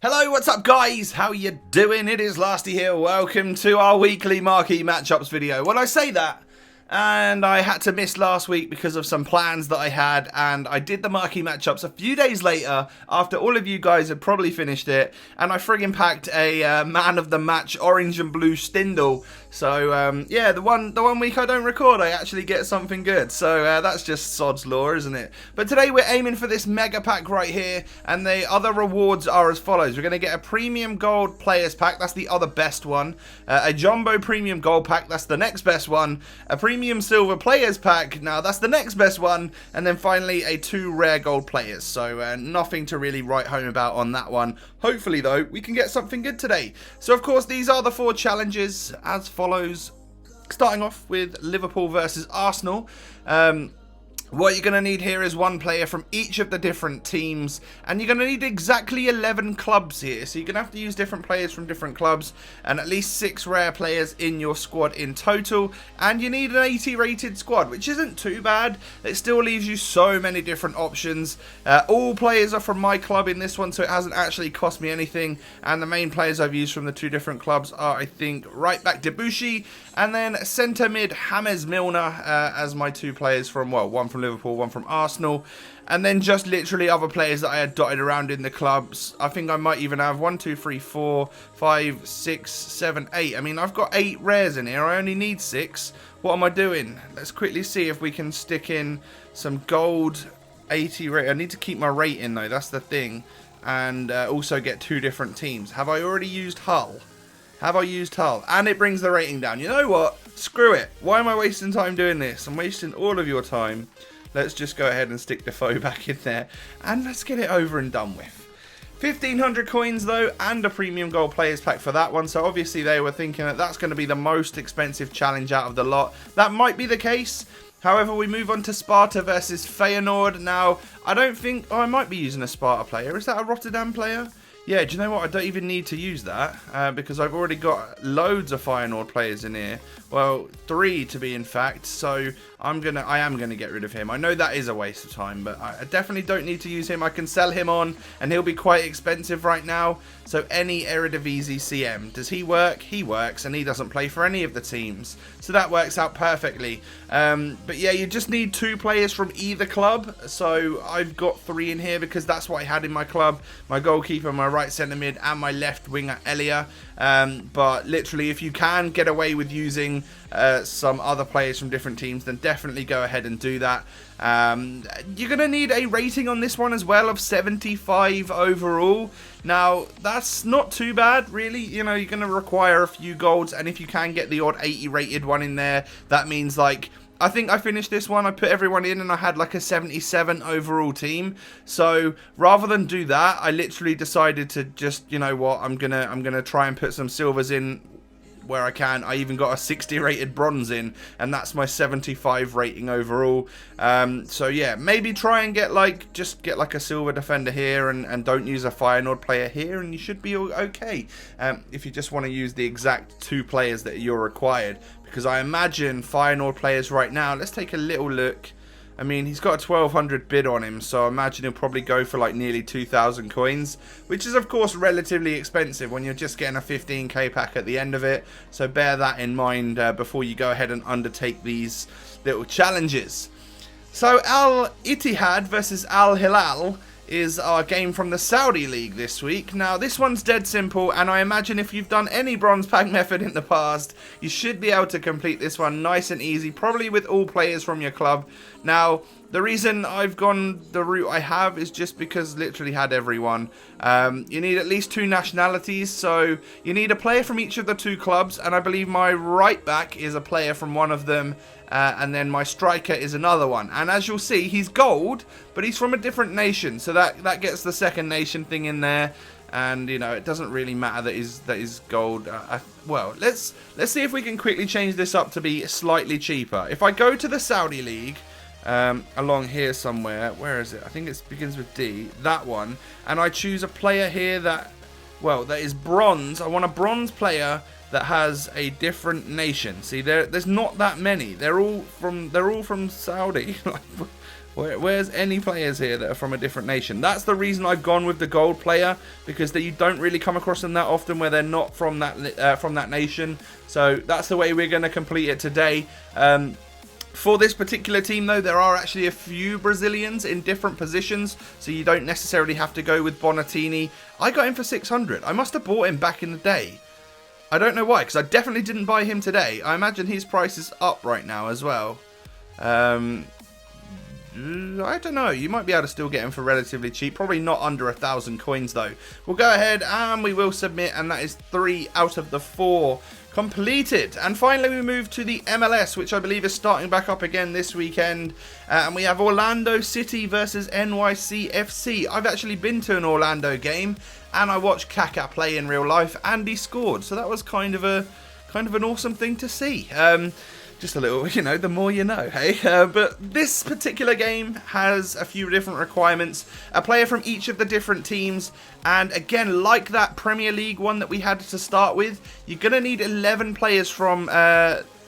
Hello, what's up guys? How you doing? It is Lasty here. Welcome to our weekly marquee matchups video. Well, I say that, and I had to miss last week because of some plans that I had, and I did the marquee matchups a few days later after all of you guys had probably finished it, and I friggin' packed a man of the match orange and blue Stindl. So yeah, the one week I don't record, I actually get something good. So that's just sod's law, isn't it? But today we're aiming for this mega pack right here, and the other rewards are as follows. We're going to get a premium gold players pack, that's the other best one. A jumbo premium gold pack, that's the next best one. A premium silver players pack, now that's the next best one. And then finally a 2 rare gold players. So nothing to really write home about on that one. Hopefully though, we can get something good today. So of course these are the 4 challenges as follows. Starting off with Liverpool versus Arsenal. What you're going to need here is one player from each of the different teams, and you're going to need exactly 11 clubs here, so you're going to have to use different players from different clubs, and at least 6 rare players in your squad in total, and you need an 80 rated squad, which isn't too bad. It still leaves you so many different options. All players are from my club in this one, so it hasn't actually cost me anything, and the main players I've used from the 2 different clubs are, I think, right back Debussy, and then centre mid James Milner as my 2 players from, well, one from Liverpool, one from Arsenal, and then just literally other players that I had dotted around in the clubs. I think I might even have 1, 2, 3, 4, 5, 6, 7, 8. I mean, I've got 8 rares in here. I only need 6. What am I doing? Let's quickly see if we can stick in some gold 80 rate. I need to keep my rating though, that's the thing, and also get 2 different teams. Have I already used Hull? Have I used Hull? And it brings the rating down. You know what? Screw it. Why am I wasting time doing this? I'm wasting all of your time. Let's just go ahead and stick Defoe back in there. And let's get it over and done with. 1,500 coins though, and a premium gold players pack for that one. So obviously they were thinking that that's going to be the most expensive challenge out of the lot. That might be the case. However, we move on to Sparta versus Feyenoord. Now, I don't think... Oh, I might be using a Sparta player. Is that a Rotterdam player? Yeah, do you know what? I don't even need to use that because I've already got loads of Feyenoord players in here. Well, 3 to be in fact. So I am gonna get rid of him. I know that is a waste of time, but I definitely don't need to use him. I can sell him on, and he'll be quite expensive right now. So any Eredivisie CM, does he work? He works, and he doesn't play for any of the teams. So that works out perfectly. But yeah, you just need 2 players from either club. So I've got 3 in here because that's what I had in my club. My goalkeeper, my right centre mid, and my left winger Elia. But literally, if you can get away with using some other players from different teams, then definitely go ahead and do that. You're going to need a rating on this one as well of 75 overall. Now, that's not too bad, really. You know, you're going to require a few golds, and if you can get the odd 80 rated one in there, that means, like, I think I finished this one, I put everyone in, and I had like a 77 overall team. So rather than do that, I literally decided to just, you know what, I'm gonna try and put some silvers in where I can. I even got a 60 rated bronze in, and that's my 75 rating overall. So yeah, maybe try and get just get like a silver defender here, and don't use a Feyenoord player here, and you should be okay. If you just want to use the exact 2 players that you're required, because I imagine Feyenoord players right now, let's take a little look. I mean, he's got a 1,200 bid on him, so I imagine he'll probably go for like nearly 2,000 coins, which is of course relatively expensive when you're just getting a 15k pack at the end of it. So bear that in mind before you go ahead and undertake these little challenges. So Al Ittihad versus Al Hilal is our game from the Saudi League this week. Now, this one's dead simple, and I imagine if you've done any bronze pack method in the past, you should be able to complete this one nice and easy, probably with all players from your club. Now, the reason I've gone the route I have is just because literally had everyone. You need at least 2 nationalities, so you need a player from each of the 2 clubs, and I believe my right back is a player from one of them, and then my striker is another one. And as you'll see, he's gold, but he's from a different nation, so that gets the second nation thing in there. And you know, it doesn't really matter that is gold. Well, let's see if we can quickly change this up to be slightly cheaper. If I go to the Saudi League, along here somewhere, where is it? I think it begins with D, that one, and I choose a player here that is bronze. I want a bronze player that has a different nation. See, there's not that many. They're all from Saudi. Where's any players here that are from a different nation? That's the reason I've gone with the gold player, because you don't really come across them that often where they're not from that nation. So that's the way we're going to complete it today. For this particular team, though, there are actually a few Brazilians in different positions, so you don't necessarily have to go with Bonatini. I got him for 600. I must have bought him back in the day. I don't know why, because I definitely didn't buy him today. I imagine his price is up right now as well. I don't know. You might be able to still get him for relatively cheap. Probably not under 1,000 coins, though. We'll go ahead and we will submit, and that is 3 out of the 4 completed. And finally, we move to the MLS, which I believe is starting back up again this weekend. And we have Orlando City versus NYCFC. I've actually been to an Orlando game, and I watched Kaká play in real life, and he scored. So that was kind of an awesome thing to see. Just a little, you know, the more you know, hey? But this particular game has a few different requirements. A player from each of the different teams. And again, like that Premier League one that we had to start with, you're going to need 11 players from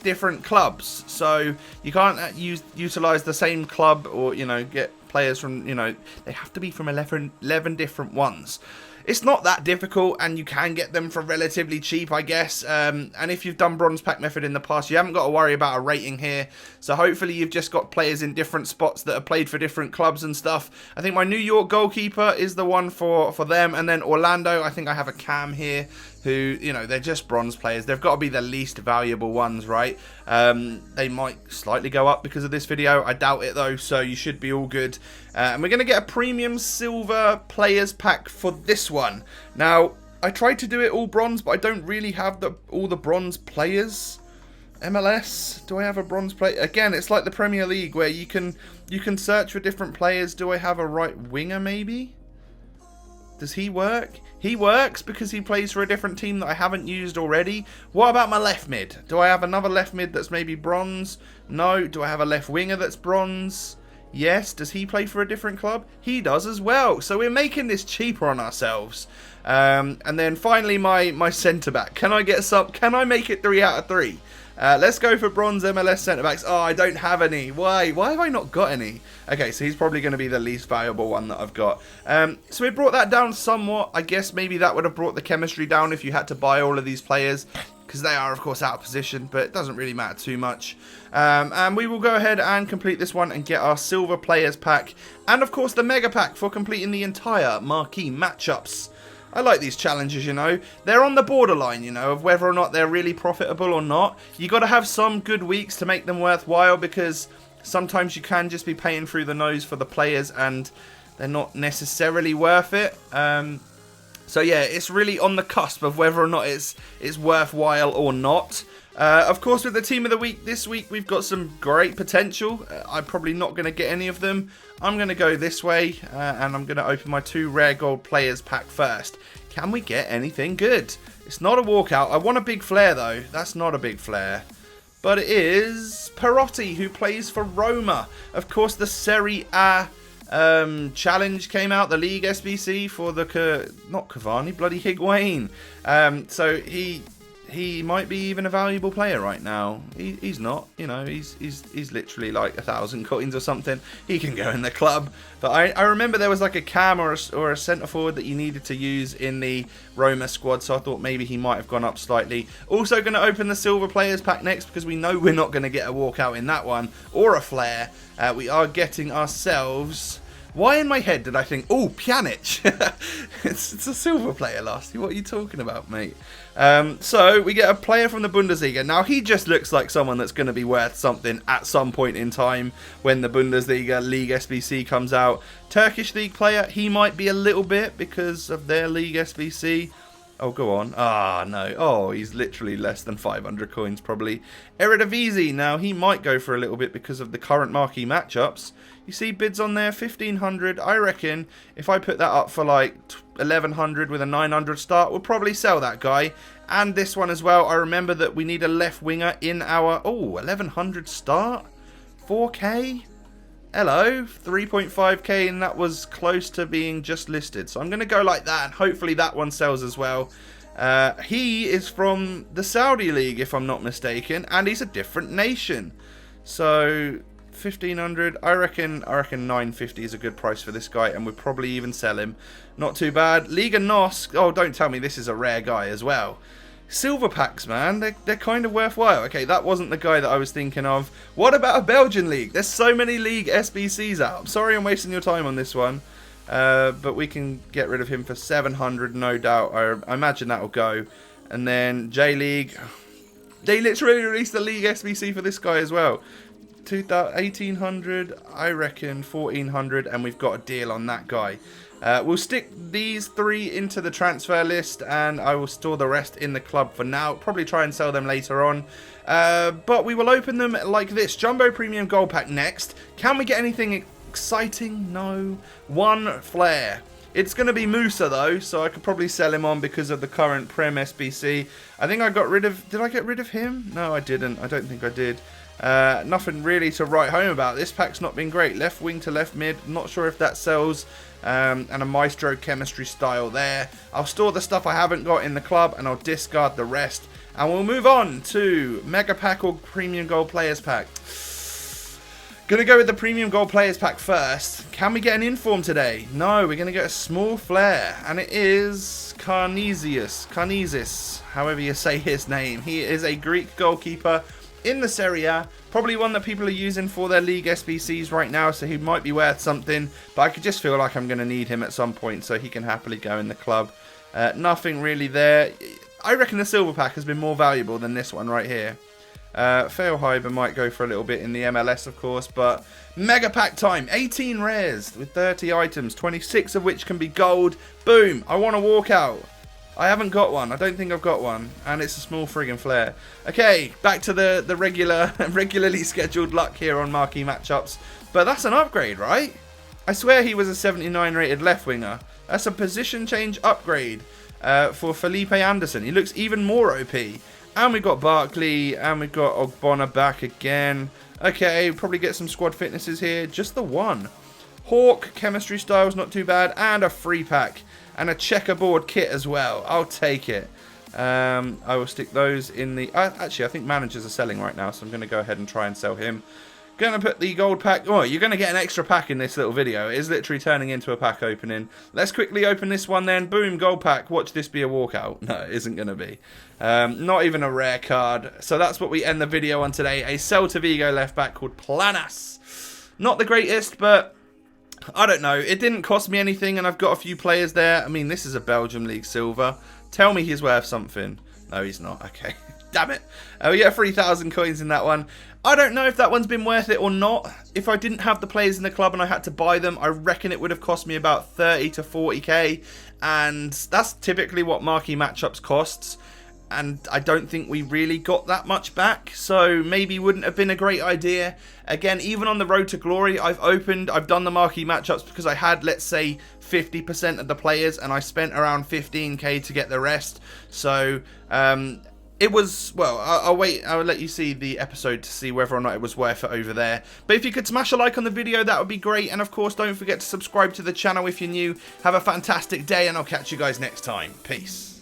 different clubs. So you can't utilise the same club or, you know, get players from, you know, they have to be from 11 different ones. It's not that difficult, and you can get them for relatively cheap, I guess. And if you've done bronze pack method in the past, you haven't got to worry about a rating here. So hopefully you've just got players in different spots that have played for different clubs and stuff. I think my New York goalkeeper is the one for them. And then Orlando, I think I have a Cam here who, you know, they're just bronze players. They've got to be the least valuable ones, right? They might slightly go up because of this video. I doubt it, though, so you should be all good. And we're going to get a premium silver players pack for this one. Now, I tried to do it all bronze, but I don't really have all the bronze players. MLS, do I have a bronze player? Again, it's like the Premier League where you can search for different players. Do I have a right winger, maybe? Does he work? He works because he plays for a different team that I haven't used already. What about my left mid? Do I have another left mid that's maybe bronze? No. Do I have a left winger that's bronze? Yes. Does he play for a different club? He does as well. So we're making this cheaper on ourselves. And then finally my centre back. Can I make it 3 out of 3? Let's go for bronze MLS centre-backs. Oh, I don't have any. Why? Why have I not got any? Okay, so he's probably going to be the least valuable one that I've got. So we brought that down somewhat. I guess maybe that would have brought the chemistry down if you had to buy all of these players, because they are, of course, out of position, but it doesn't really matter too much. And we will go ahead and complete this one and get our silver players pack. And, of course, the mega pack for completing the entire marquee matchups. I like these challenges, you know. They're on the borderline, you know, of whether or not they're really profitable or not. You got to have some good weeks to make them worthwhile, because sometimes you can just be paying through the nose for the players and they're not necessarily worth it. So yeah, it's really on the cusp of whether or not it's worthwhile or not. Of course, with the team of the week this week, we've got some great potential. I'm probably not going to get any of them. I'm going to go this way, and I'm going to open my 2 rare gold players pack first. Can we get anything good? It's not a walkout. I want a big flare, though. That's not a big flare. But it is Perotti, who plays for Roma. Of course, the Serie A challenge came out, the League SBC for the not Cavani, bloody Higuain. So he might be even a valuable player right now. He's not, you know, he's literally like 1,000 coins or something. He can go in the club. But I remember there was like a cam or a centre forward that you needed to use in the Roma squad, so I thought maybe he might have gone up slightly. Also going to open the silver players pack next, because we know we're not going to get a walkout in that one or a flare. We are getting ourselves... Why in my head did I think, oh, Pjanic? it's a silver player, Lasty. What are you talking about, mate? So we get a player from the Bundesliga. Now, he just looks like someone that's going to be worth something at some point in time when the Bundesliga League SBC comes out. Turkish League player, he might be a little bit because of their League SBC. Oh, go on. Ah, no. Oh, he's literally less than 500 coins, probably. Eredivisie, now, he might go for a little bit because of the current marquee matchups. You see bids on there, 1,500. I reckon if I put that up for like 1,100 with a 900 start, we'll probably sell that guy. And this one as well. I remember that we need a left winger in our... Oh, 1,100 start? 4K? Hello, 3.5k, and that was close to being just listed. So I'm going to go like that, and hopefully that one sells as well. He is from the Saudi League, if I'm not mistaken, and he's a different nation. So 1500. I reckon 950 is a good price for this guy, and we'd probably even sell him. Not too bad. Liga NOS. Oh, don't tell me this is a rare guy as well. Silver packs, man, they're kind of worthwhile. Okay, that wasn't the guy that I was thinking of. What about a Belgian league? There's so many league SBCs out. I'm sorry I'm wasting your time on this one. But we can get rid of him for 700, no doubt. I imagine that'll go. And then J-League. They literally released the league SBC for this guy as well. 1800, I reckon 1400, and we've got a deal on that guy. We'll stick these 3 into the transfer list, and I will store the rest in the club for now. Probably try and sell them later on. But we will open them like this. Jumbo Premium Gold Pack next. Can we get anything exciting? No. 1 Flair. It's going to be Musa though, so I could probably sell him on because of the current Prem SBC. I think I got rid of... Did I get rid of him? No, I didn't. I don't think I did. Nothing really to write home about. This pack's not been great. Left wing to left mid. Not sure if that sells. And a Maestro chemistry style there. I'll store the stuff I haven't got in the club, and I'll discard the rest. And we'll move on to Mega Pack or Premium Gold Players Pack. Gonna go with the Premium Gold Players Pack first. Can we get an inform today? No, we're gonna get a small flair, and it is Karnezis, however you say his name. He is a Greek goalkeeper in the Serie A, probably one that people are using for their league SBCs right now, so he might be worth something, but I could just feel like I'm gonna need him at some point, so he can happily go in the club. Nothing really there. I reckon the silver pack has been more valuable than this one right here. Failhyber might go for a little bit in the MLS, of course, but mega pack time. 18 rares with 30 items, 26 of which can be gold. Boom! I want to walk out. I haven't got one. I don't think I've got one, and it's a small friggin' flare. Okay, back to the regularly scheduled luck here on Marquee Matchups, but that's an upgrade, right? I swear he was a 79 rated left winger. That's a position change upgrade for Felipe Anderson. He looks even more OP. And we've got Barkley, and we've got Ogbonna back again. Okay, probably get some squad fitnesses here. Just the one. Hawk, chemistry style's not too bad. And a free pack. And a checkerboard kit as well. I'll take it. I will stick those in the... actually, I think managers are selling right now, so I'm going to go ahead and try and sell him. Going to put the gold pack... Oh, you're going to get an extra pack in this little video. It is literally turning into a pack opening. Let's quickly open this one then. Boom, gold pack. Watch this be a walkout. No, it isn't going to be. Not even a rare card. So that's what we end the video on today. A Celta Vigo left back called Planas. Not the greatest, but... I don't know. It didn't cost me anything, and I've got a few players there. I mean, this is a Belgium League silver. Tell me he's worth something. No, he's not. Okay. Damn it. We get 3,000 coins in that one. I don't know if that one's been worth it or not. If I didn't have the players in the club and I had to buy them, I reckon it would have cost me about 30 to 40k. And that's typically what Marquee Matchups costs. And I don't think we really got that much back. So maybe wouldn't have been a great idea. Again, even on the road to glory, I've done the Marquee Matchups because I had, let's say, 50% of the players. And I spent around 15k to get the rest. So... it was, well, I'll wait, I'll let you see the episode to see whether or not it was worth it over there. But if you could smash a like on the video, that would be great. And of course, don't forget to subscribe to the channel if you're new. Have a fantastic day, and I'll catch you guys next time. Peace.